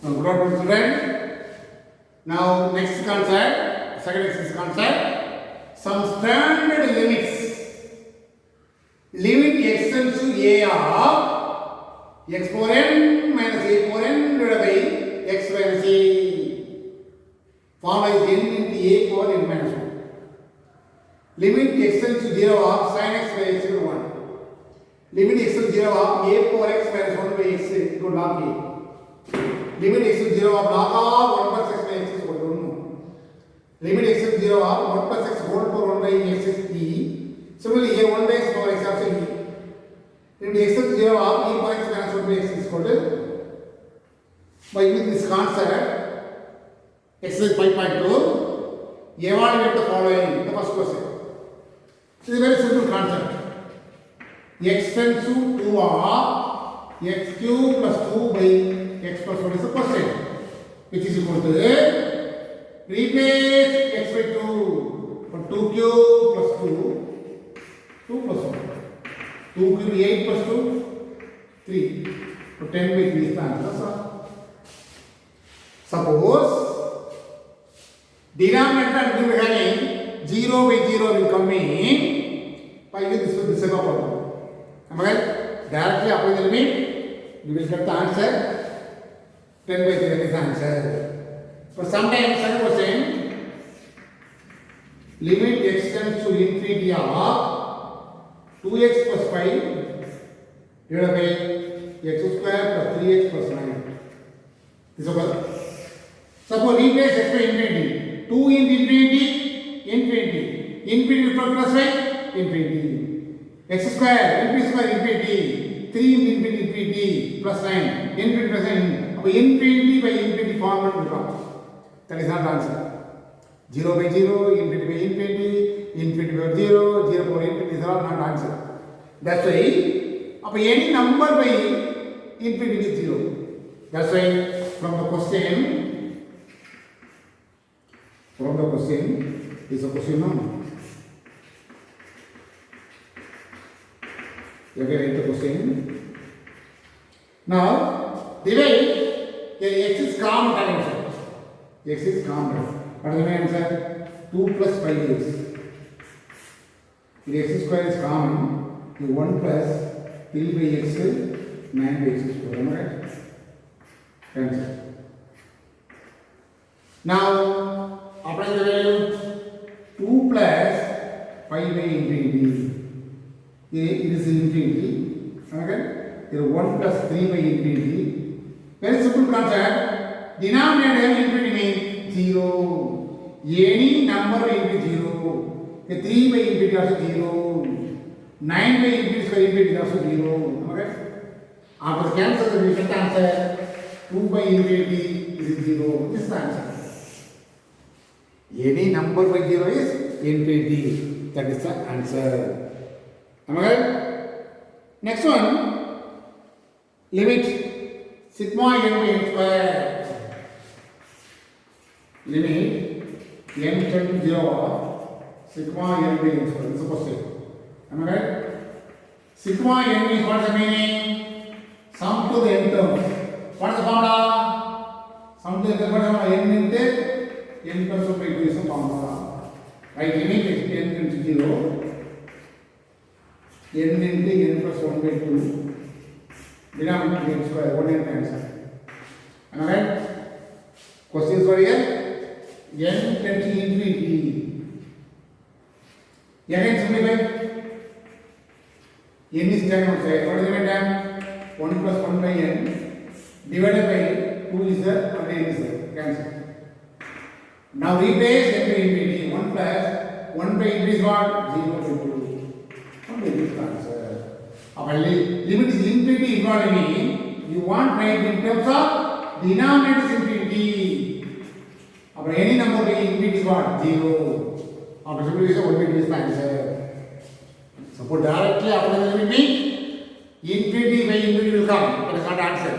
Good afternoon, student. Now, next concept, second exercise concept, some standard limits. Limit x tends to a of x power n minus a power n divided by x minus a. Formula is n into a power n minus 1. Limit x tends to 0 of sin x by x equal to 1. Limit x to 0 of a power x minus 1 by x equal to log a. Limit x to 0 of log of 1 plus x by x is equal to 1. Limit x to 0 of 1 plus x whole power 1 by x is e. Similarly, a 1 by x power x also e. Limit x to 0 of e power x minus 1 by x is equal to. By using this concept, exercise 5.2, evaluate the following. The first question. This is a very simple concept. X tends to 2 of x cube plus 2 by x plus 1 is the question, which is equal to replace x by 2 for 2 cube plus 2 plus 1. 2 cube 8 plus 2 3 for 10 by 3 is the answer. Suppose denominator and numerator 0 by 0 will come in by this with the problem. Am I right? Directly apply the limit, you will get the answer. 10 by 3 is the answer. But sometimes second question, limit x tends to infinity of 2x plus 5 divided by x square plus 3x plus 9. This is what? Suppose replace x by infinity. 2 into infinity, infinity. Infinity plus 5, infinity. X square, infinity square, infinity. 3 into infinity, infinity plus 9. Infinity plus 9. Infinity by infinity form will come. That is not the answer. 0 by 0, infinity by infinity, infinity by 0, 0 by infinity is not answer. That's why any number by infinity is 0. That's why from the question is a question no. You can write the question. Now, divide. X is common answer. X is common. What is the answer? 2 plus 5x. If x square is common, the 1 plus 3 by x is 9 by x square. Am I right? Answer. Now, apply the value 2 plus 5 by infinity. It is infinity. Okay? Here 1 plus 3 by infinity. Very simple concept. Denominator infinity means 0. Any number will be 0. 3 by infinity also 0. 9 by infinity square infinity also 0. Okay? After cancel the different answer. 2 by infinity is 0. This is the answer. Any number by 0 is infinity. That is the answer. Am I right? Next one. Limit sigma n by n square. Limit n tends to 0 sigma n by n square. This is the question. Am I right? Sigma n is what is the meaning? Sum to the n terms. What is the formula? Sum to the n terms. N into n plus 1 by 2 is the formula. Right? Limit is n tends to 0. N into n plus 1 by 2. Denominator n square, 1 n answer. Am I right? Questions for here? N tends to infinity. Again simplify. N is 10 outside. What is the limit? 1 plus 1 by n divided by 2 is the again is the cancel. Now replace n by infinity. 1 plus 1 by infinity is what? 0 by 2. 1 by 2 is the answer. Limit is infinity equality. You want write in terms of denominator is infinity. Any number by infinity is what? 0. After simplification, 1 by 2 is the answer. Suppose directly after the limit means infinity by infinity will come. That is not answer.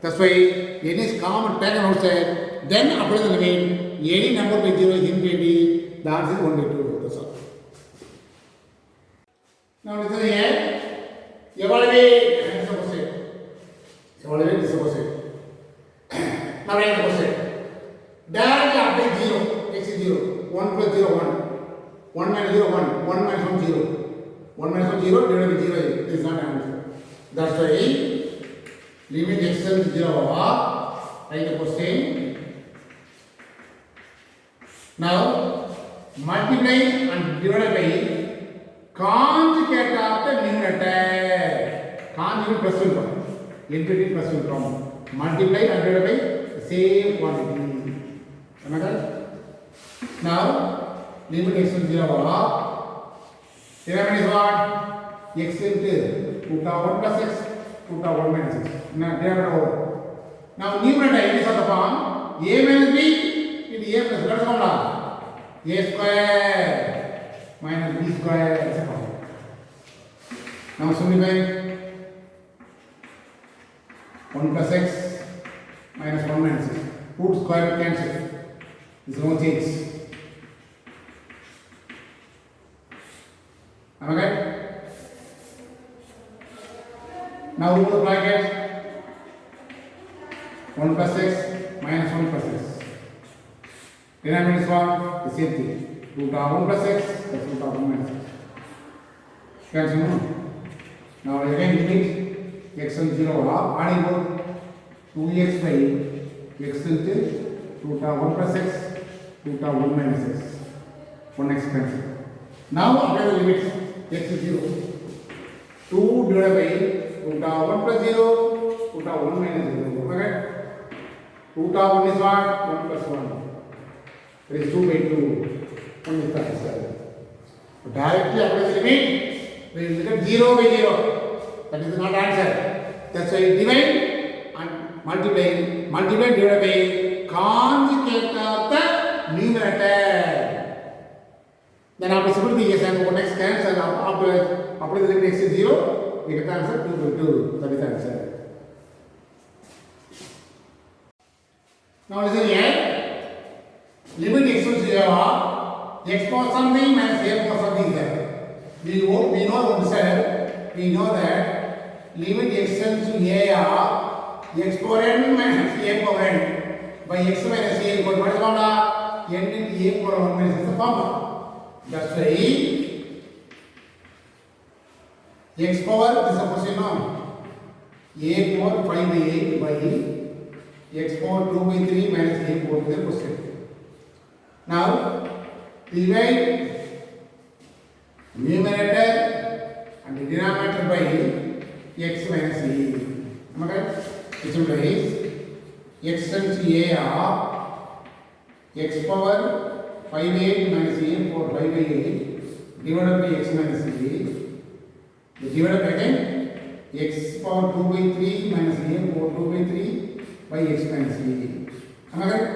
That's why n is common taken outside. Then after the limit, any number by 0 is infinity. The answer is 1 by 2. That's all. Now listen here. Evaluate this opposite. Now write the question. Directly apply 0. X is 0. 1 plus 0, 1. 1 minus 0, 1. 1 minus 1, 0. 1 minus 1, 0 divided by 0. This is not an answer. That's why limit x tends to 0. Write the question. Now multiply and divided by conjugate of the numerator. Conjugate plus will come. Infinity plus will come. Multiply and divided by the same quantity. Am I right? Now limit x to 0. Remainder is what? X into root of 1 plus x, root of 1 minus x. Now denominator over. Now numerator is of the form a minus b into a plus what is the formula? A square minus b square is a formula. Now simplify. 1 plus x minus 1 minus x. Root square root cancel. There is no change. Am I right? Now root of bracket 1 plus x minus 1 plus x. Denominator is what? The same thing. Root of 1 plus x plus root of 1 minus x. Cancel no? Now again limit x and 0 adding both 2x by x into root of 1 plus x, root of 1 minus x. 1x cancel. Now apply the limits. X is 0. 2 divided by root of 1 plus 0, root of 1 minus 0. Okay? Root of 1 is what? 1 plus 1. That is 2 by 2. 1 is the answer. Directly apply the limit. We will get 0 by 0. That is not answer. That's why divide and multiply. Multiply divided by conjugate of the numerator. Then after simplifying, what next cancel after the limit x is 0, we get the answer 2 by 2. That is the answer. Now listen here. Limit x to 0, x power something minus a power something is there. We know what to say. We know that limit x tends to a of x power n minus a power n by x minus a equal to what is the formula? N into a power 1 minus is the formula. That's why x power, this is a question now. A power 5 by 8 by x power 2 by 3 minus a power is the question. Now divide numerator and the denominator by x minus a. Am I right? It implies x tends to a of x power 5 by 8 minus a power 5 by 8 divided by x minus a. Divided by again x power 2 by 3 minus a power 2 by 3 by x minus a. Am I right?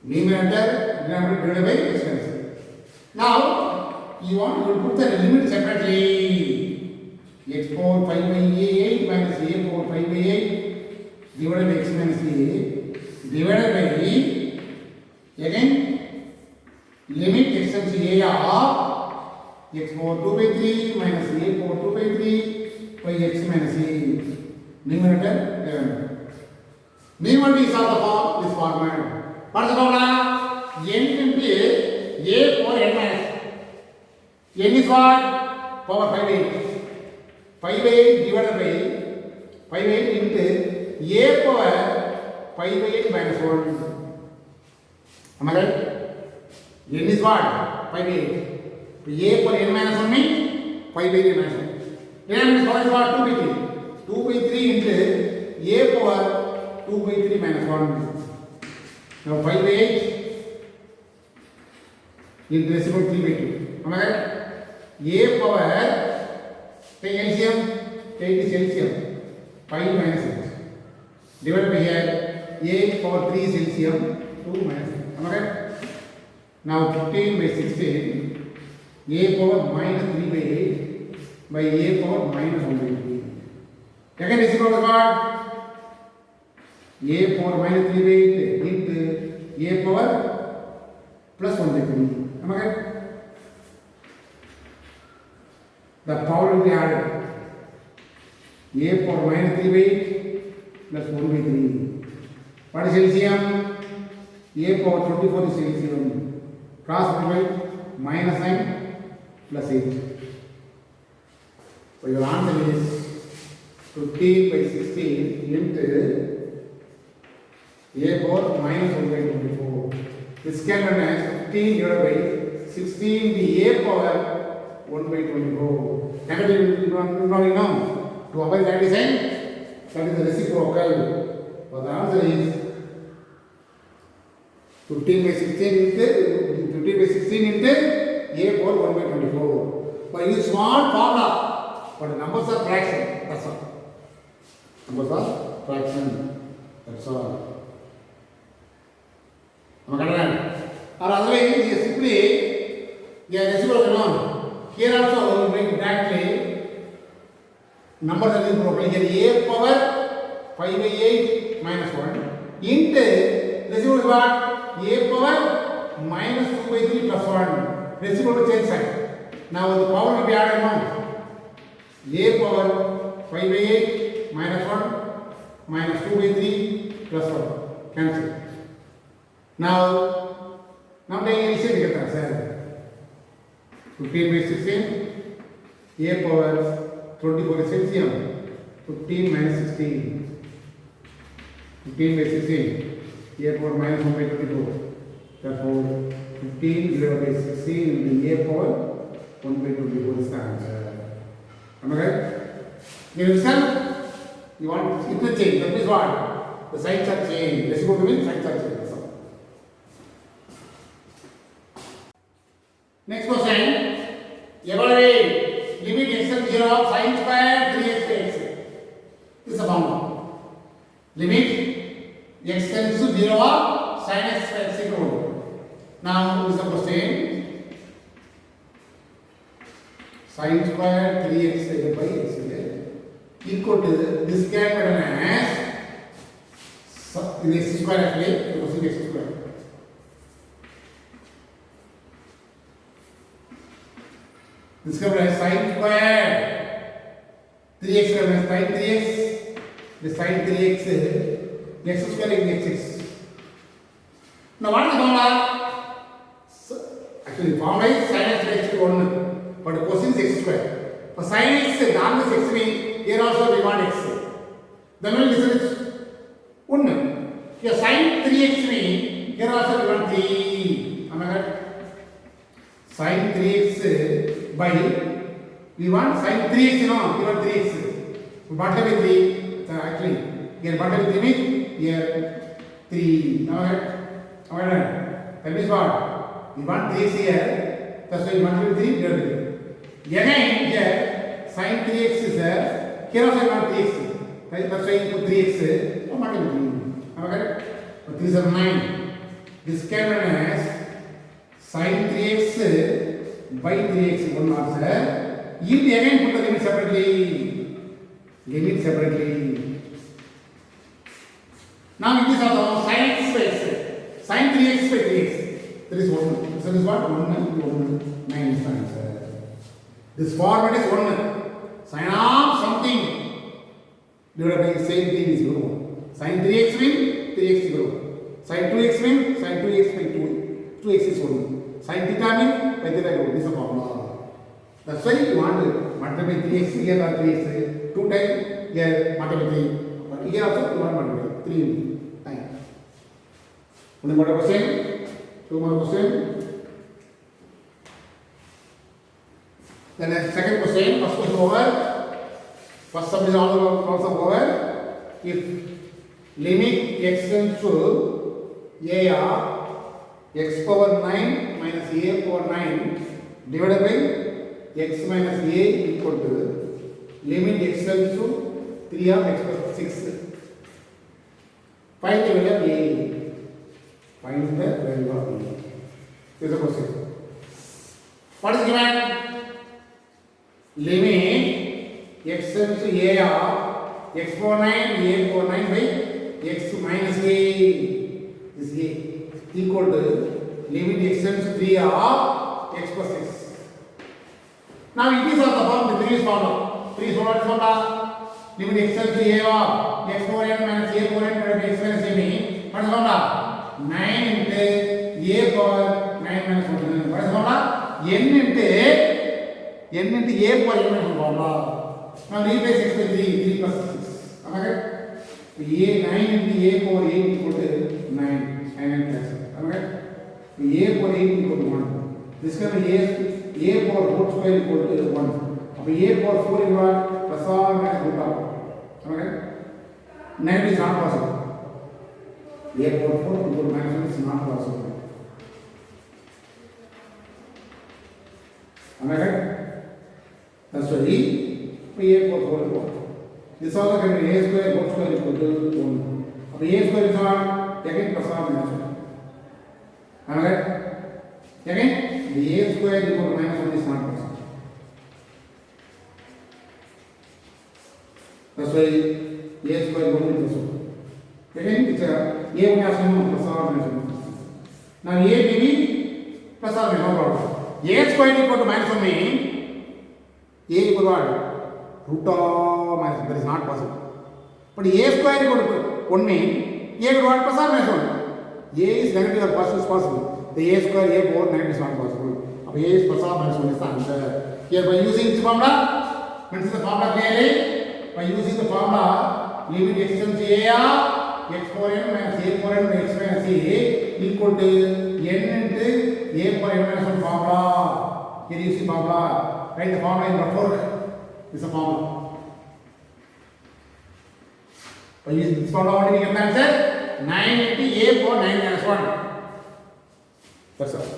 Numerator divided by x minus a. Now you will put the limit separately. X power 5 by 8 minus a power 5 by 8 divided by x minus a divided by again limit x tends to a of x power 2 by 3 minus a power 2 by 3 by x minus a. Numerator numerator is of the form this format. What is the formula? N into a power n minus. N is what? Power 5 by 8. 5 by 8 divided by 5 by 8 into a power 5 by 8 minus 1. Am I right? N is what? 5 by 8. A power n minus 1 means 5 by 8 minus 1. Denominator is what? 2 by 3. 2 by 3 into a power 2 by 3 minus 1. Now 5 by 8 in decimal 3 by 2. Am I right? A power, take LCM, take this LCM, 5 minus 8. Divided by here, a power 3 is LCM, 2 minus 8. Am I right? Now 15 by 16, a power minus 3 by 8 by a power minus 1 by 3. Second decimal is what? A power minus 3 by 8 into a power plus 1 by 3. Am I right? The power will be added. A power minus 3 by 8 plus 1 by 3. What is LCM? A power 24 is LCM. Cross multiply minus 9 plus 8. So your answer is 15 by 16 into A power minus 1 by 24. This can be written as 15 divided by 16 the A power 1 by 24. Negative, you know, to avoid that design, that is the reciprocal. So the answer is 15 by 16 into A power 1 by 24. By use small formula, but the numbers are fraction. That's all. Numbers are fraction. That's all. Am I correct? Or otherwise, you simply reciprocal one. Here also, you make directly numbers are reciprocal. Here A power 5 by 8 minus 1 into reciprocal is what? A power minus 2 by 3 plus 1. Reciprocal change sign. Now the power will be added now. A power 5 by 8 minus 1 minus 2 by 3 plus 1. Cancel. Now taking initial get answer. 15 by 16. A power 24 is LCM. 15 minus 16. 15 by 16. A power minus 1 by 24. Therefore, 15 divided by 16 will be A power 1 by 24 is the answer. Am I right? You understand? You want interchange. That means what? The signs are changed. Reciprocal means signs are changed. That's all. Next question. Evaluate limit x and 0 of sin square 3x by x. This is a formula. Limit x tends to 0 of sin x by x equal. Now this is the question. Sin square 3x by x equal to this can be written as x square actually. The question is x square. This can be written as sin square 3x can be written as sin 3x. The sin 3x x square is x. Now what is the formula? Actually the formula is sin x by x to 1. But the question is x square. For sin x, the arm is x means here also we want x. Then we will listen to 1. Here sin 3x means here also we want 3. Am I right? Sin 3x by we want sin 3x, you know, we want 3x. We multiply by 3. Actually here multiply by 3 means here 3. Am I right? Am I right? That means what? We want 3x here. That's why we multiply by 3 divided by 3. Again here sin 3x is there. Here also we want 3x. Right? That's why you put 3x or multiply by 3. Am I correct? But these are 9. This can be written as sin 3x by 3x one answer. If again put the limit separately. Limit separately. Now it is also sin x by x. Sin 3x by 3x. There is 1. So this is what? 1 9 is the answer. This format is 1. Sin of something divided by the same thing is equal to 1. Sin 3x means 3x is equal to 1. Sin 2x means sin 2x by 2. 2x is 1. Sin theta means by theta equal. This is the formula. That's why you want to multiply 3x here or 3x 2 times here multiply 3. But here also you want to multiply 3 into 9. Only more question? 2 more question? Then the second question, first question over. First sum is all sum over. If limit x tends to a of x power 9 minus a power 9 divided by x minus a equal to limit x tends to 3 of x plus 6. Find the value of a. Find the value of a. This is the question. What is given? Limit x tends to a of x power 9 a power 9 by x minus a. This a equal to limit x tends to 3 of x plus 6. Now it is also from the previous formula. Previous formula limit x tends to a of x power n minus a power n divided by x minus a means is the formula? 9 into a power 9 minus 1. What is the formula? N into a power n minus 1 formula. Now replace x by 3 plus 6. Am I right? So a 9 into a power 8 equal to 9. 9 cancel. Am I right? So a power 8 equal to 1. This can be a power root square equal to 1. So a power 4 is what? Plus or minus root of. Am I right? Negative is not possible. A power 4 equal to minus 1 is not possible. Am I right? That's why a power 4 is 1. This also can be a square whole square equal to 1. Now a square is what? Again plus or minus 1. Am I right? Again, the a square equal to minus 1 is not possible. That's why a square equal to plus 1. Again, it's a minus 1 plus or minus 1. Now a may be plus or minus, no problem. A square equal to minus 1 means a equal to what? Root of minus 1. That is not possible. But a square equal to 1 means a equal to what? Plus or minus 1. A is negative or positive is possible. The a square a power negative is not possible. A is plus or minus 1 is the answer. Here by using this formula, means the formula clearly. By using the formula, limit x tends to a of x power n minus a power n by x minus a equal to n into a power n minus 1 formula. Here you see formula. Write the formula in the fork. This is a formula. By using this formula, what do we get the answer? 9 into a power 9 minus 1. That's all.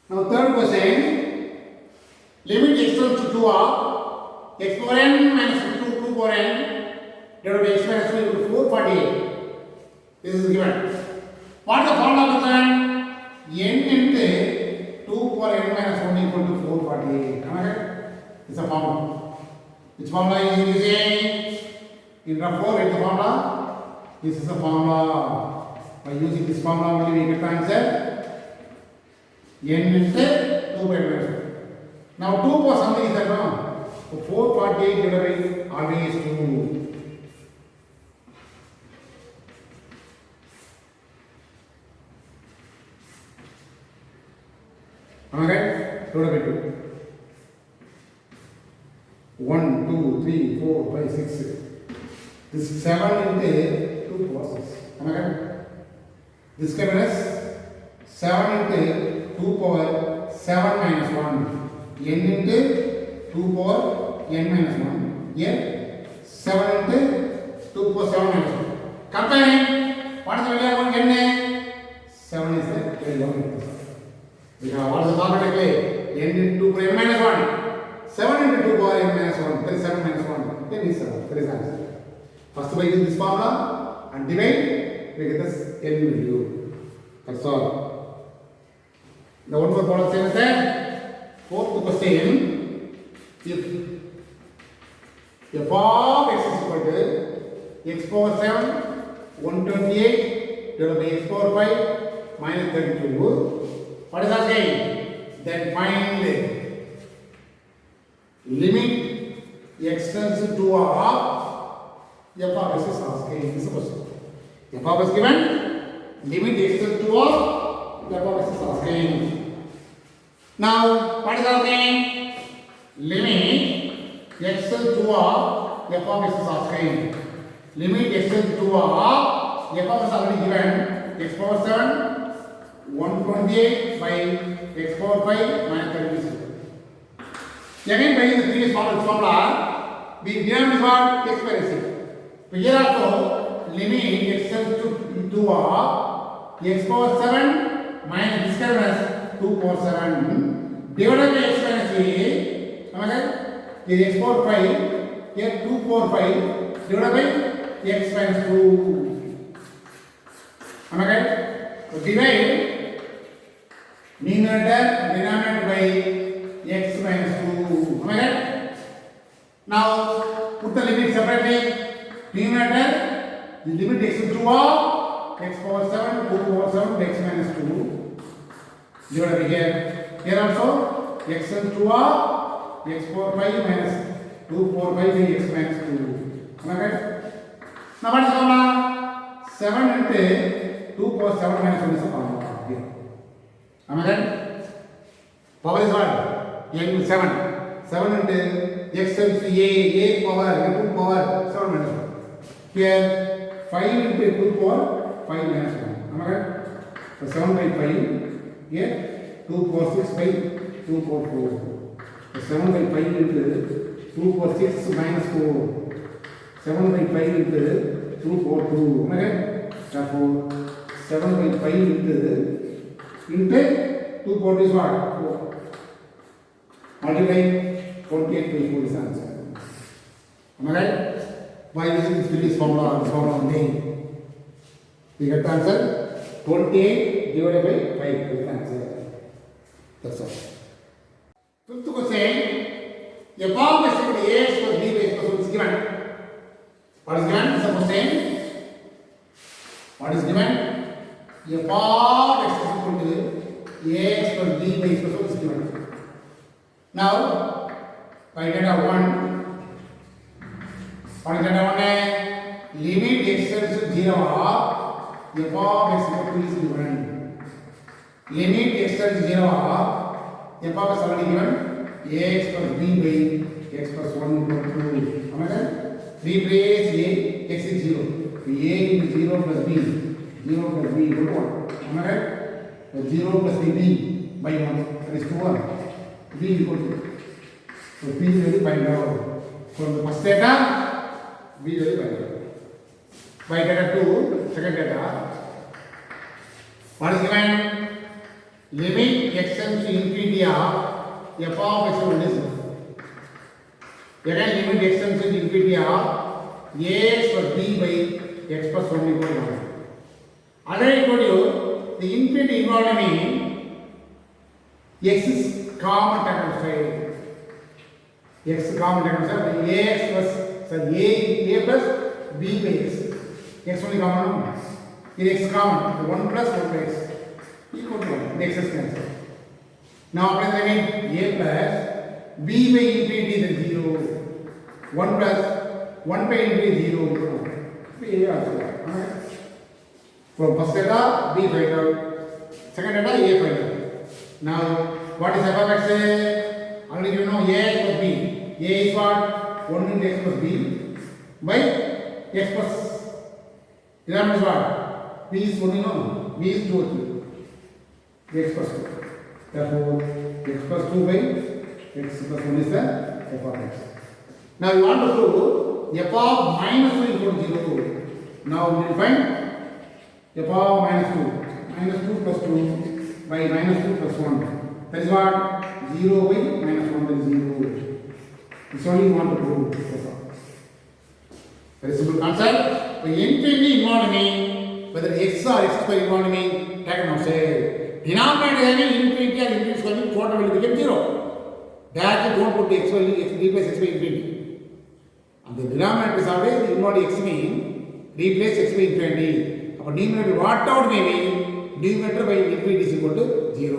Now third question. Limit x tends to 2 of x power n minus 2 power n divided by x minus 2 equal to 448. This is given. What is the formula concerned? N into 2 power n minus 1 equal to 448. Am I right? This is a formula. Which formula is using? In rough 4, write the formula. This is the formula. By using this formula only we get the answer. N into 2 by n minus 1. Now 2 power something is that no? So 448 divided by always 2. Am I right? Divided by 2. 1, 2, 3, 4, 5, 6. This is 7 into 2 power 6. Am I right? This can be as 7 into 2 power 7 minus 1. N into 2 power n minus 1. Here 7 into 2 power 7 minus 1. Comparing, what is the value of n? 7 is the value of n. Because what is the formula exactly? N into 2 power n minus 1. 7 into 2 power n minus 1. That is 7 minus 1. N is 7. That is the answer. First by using this formula and divide, we get this n value. That's all. The one for product same as that. Fourth question. If f of x is equal to x power 7, 128 divided by x power 5 minus 32. What is asking? Then find limit x tends to 2 of f of x is asking. This is the question. F of x given, limit x tends to 2 of f of x is asking. Now, what is asking? Limit x tends to 2 of f of x is asking. Limit x tends to 2 of f of x is already given. X power 7, 128 by x power 5 minus 36. Again, by the previous formula, we denominate what? X by x. So here also, limit x tends to 2 of x power 7 minus this term as 2 power 7 divided by x minus a. Am I right? Here x power 5, here 2 power 5 divided by x minus 2. Am I right? So divide numerator denominator by x minus 2. Am I right? Now put the limit separately. Numerator, the limit x to 2 of x power 7, 2 power 7 x minus 2 divided by here. Here also x tends to 2 of x power 5 minus 2 power 5 by x minus 2. Am I right? Now what is the formula? 7 into 2 power 7 minus 1 is a power here. Am I right? Power is what? N 7. 7 into x times a power, 2 power 7 minus 1. Here 5 into 2 power 5 minus 1. Am I right? So 7 by 5. Here 2 power 6 by 2 power 4. So 7 by 5 into 2 power 6 minus 4. 7 by 5 into 2 power 2. Am I right? Therefore 7 by 5 into 2 power is what? 4. Multiply 28 by 4 is the answer. Am I right? By using this previous formula only, we get the answer 28 divided by 5 is the answer. That's all. Fifth question, f of x equal to ax plus b by x plus 1 is given. What is given? Is the question. What is given? F of x is equal to ax plus b by x plus 1 is given. Now, by data 1, what is data 1? Limit x tends to 0 f of x equal to is given. Limit x tends to 0 f of x already given. Ax plus b by x plus 1 equal to 2. Am I right? Replace a, x is 0. A into 0 plus b. 0 plus b equal to 1. Am I right? So 0 plus b by 1. That is 2 1. B equal to. So b will find out. From the first data, b will find out. By data 2, second data. What is given? Limit x tends to infinity of f of x equal to 0. Again, limit x tends to infinity of ax plus b by x plus 1 equal to 1. Already told you the infinity involved in x is common term outside. X is common term outside. Ax plus sorry a plus b by x. X only common. Here x common. 1 plus 1 by x equal to 1. The x is cancelled. Now apply the limit a plus b by infinity is 0. 1 plus 1 by infinity is 0 equal to 1. A also. Alright. From first data b find out. Second data a find out. Now what is f of x? Already you know a plus b. A is what? 1 into x plus b by x plus. That means what? B is 1, you know. B is 2 or 3. X plus 2. Therefore, x plus 2 by x plus 1 is the f of x. Now we want to prove f of minus 2 equal to 0. Now we will find f of minus 2. Minus 2 plus 2 by minus 2 plus 1. That is what? 0 by minus 1 that is 0. This only we want to prove. Very simple concept. By infinity involved in whether x or x square involved in taken outside. Denominator having infinity or infinity square total will become 0. Directly don't put x value x replace x by infinity. And the denominator is always involved x mean replace x by infinity. But numerator what out may mean numerator by infinity is equal to 0.